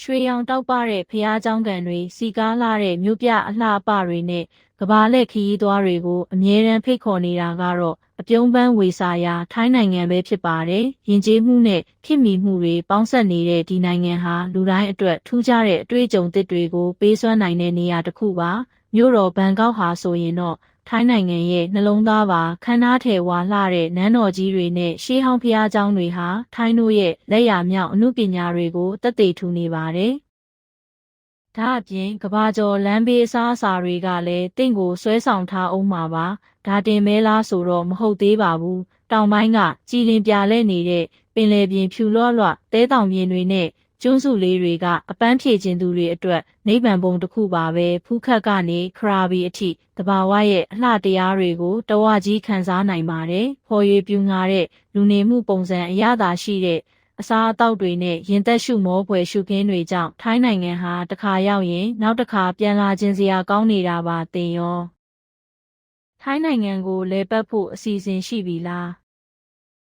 ရွှေရောင်တောက်ပတဲ့ဖျားเจ้าကန်တွေစီကားလာတဲ့မြို့ပြအလှအပတွေနဲ့ကဘာလက်ခရီးသွားတွေကိုအမြဲတမ်းဖိတ်ခေါ်နေတာကတော့အပြုံးပန်းဝေစာရာထိုင်းနိုင်ငံပဲဖြစ်ပါတယ်။ယဉ်ကျေးမှုနဲ့ခေတ်မီမှုတွေပေါင်းစပ်နေတဲ့ဒီနိုင်ငံဟာလူတိုင်းအတွက်ထူးခြားတဲ့အတွေ့အကြုံသစ်တွေကိုပေးစွမ်းနိုင်တဲ့နေရာတစ်ခုပါ။မြို့တော်ဘန်ကောက်ဟာဆိုရင်တော့ထိုင်းနိုင်ငံရဲ့နှလုံးသားပါခမ်းနားထည်ဝါလှတဲ့နန်းတော်ကြီးတွေနဲ့ရှေးဟောင်းဘုရားကျောင်းတွေဟာထိုင်းတို့ရဲ့လက်ရာမြောက်အမှုပညာတွေကိုသက်သေထူနေပါတယ်။ဒါအပြင်ကဘာကျော်လမ်းဘေးအစားအစာတွေကလည်းတင့်ကိုဆွဲဆောင်ထားအောင်မှာပါ။ဒါတင်မဲလားဆိုတော့မဟုတ်သေးပါဘူး။တောင်ပိုင်းကကြည်လင်ပြာလဲနေတဲ့ပင်လယ်ပြင်ဖြူလွှတ်လွှတ်တဲတောင်ပြင်တွေနဲ့ကျွန်းစုလေးတွေကအပန်းဖြေခြင်းသူတွေအတွက်နိဗ္ဗာန်ဘုံတစ်ခုပါပဲဖူးခက်ကနေခရာဘီအထိတဘာဝရဲ့အလှတရားတွေကိုတဝကြီးခံစားနိုင်ပါတယ်။ဖော်ရွေပြူငါတဲ့လူနေမှုပုံစံအရသာရှိတဲ့အစားအသောက်တွေနဲ့ရင်သက်ရှုမောဖွယ်ရှုခင်းတွေကြောင့်ထိုင်းနိုင်ငံဟာတစ်ခါရောက်ရင်နောက်တစ်ခါပြန်လာခြင်းစရာကောင်းနေတာပါတင်ရောထိုင်းနိုင်ငံကိုလဲပတ်ဖို့အစီအစဉ်ရှိပြီလား